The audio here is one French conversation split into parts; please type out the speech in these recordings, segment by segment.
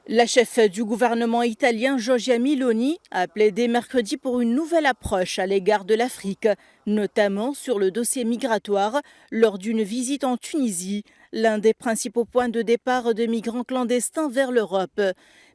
La chef du gouvernement italien, Giorgia Meloni, a plaidé mercredi pour une nouvelle approche à l'égard de l'Afrique, notamment sur le dossier migratoire, lors d'une visite en Tunisie, l'un des principaux points de départ de migrants clandestins vers l'Europe.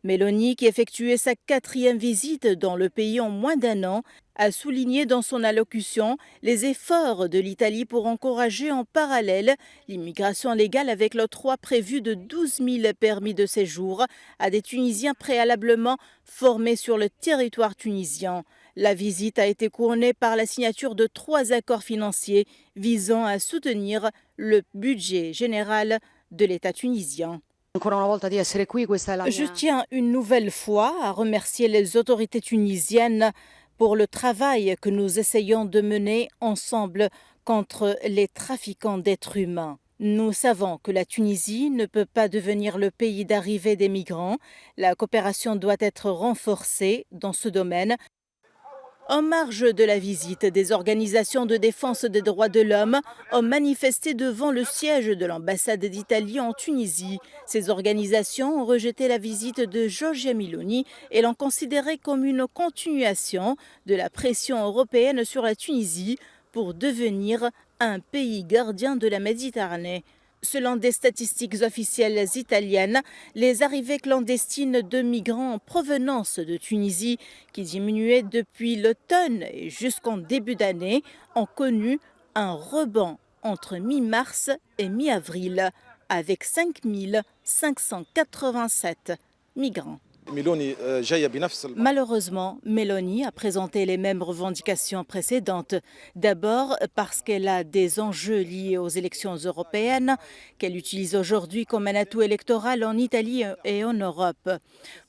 Meloni, qui effectuait sa 4e visite dans le pays en moins d'un an, a souligné dans son allocution les efforts de l'Italie pour encourager en parallèle l'immigration légale avec l'octroi prévu de 12 000 permis de séjour à des Tunisiens préalablement formés sur le territoire tunisien. La visite a été couronnée par la signature de 3 accords financiers visant à soutenir le budget général de l'État tunisien. Je tiens une nouvelle fois à remercier les autorités tunisiennes pour le travail que nous essayons de mener ensemble contre les trafiquants d'êtres humains. Nous savons que la Tunisie ne peut pas devenir le pays d'arrivée des migrants. La coopération doit être renforcée dans ce domaine. En marge de la visite, des organisations de défense des droits de l'homme ont manifesté devant le siège de l'ambassade d'Italie en Tunisie. Ces organisations ont rejeté la visite de Giorgia Meloni et l'ont considérée comme une continuation de la pression européenne sur la Tunisie pour devenir un pays gardien de la Méditerranée. Selon des statistiques officielles italiennes, les arrivées clandestines de migrants en provenance de Tunisie, qui diminuaient depuis l'automne et jusqu'en début d'année, ont connu un rebond entre mi-mars et mi-avril, avec 5 587 migrants. Malheureusement, Meloni a présenté les mêmes revendications précédentes. D'abord parce qu'elle a des enjeux liés aux élections européennes qu'elle utilise aujourd'hui comme un atout électoral en Italie et en Europe.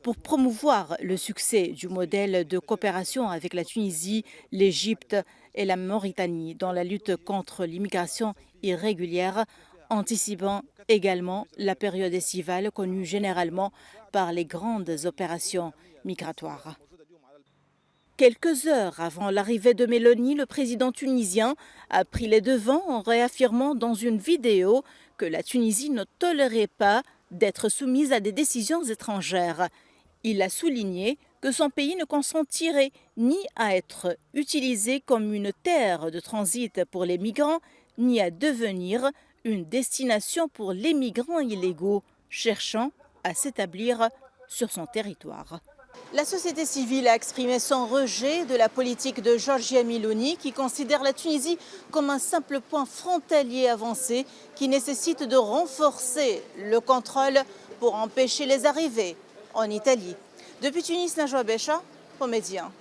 Pour promouvoir le succès du modèle de coopération avec la Tunisie, l'Égypte et la Mauritanie dans la lutte contre l'immigration irrégulière, anticipant également la période estivale connue généralement par les grandes opérations migratoires. Quelques heures avant l'arrivée de Meloni, le président tunisien a pris les devants en réaffirmant dans une vidéo que la Tunisie ne tolérait pas d'être soumise à des décisions étrangères. Il a souligné que son pays ne consentirait ni à être utilisé comme une terre de transit pour les migrants, ni à devenir une destination pour les migrants illégaux cherchant à s'établir sur son territoire. La société civile a exprimé son rejet de la politique de Giorgia Meloni qui considère la Tunisie comme un simple point frontalier avancé qui nécessite de renforcer le contrôle pour empêcher les arrivées en Italie. Depuis Tunis, Najwa Becha, pour Média.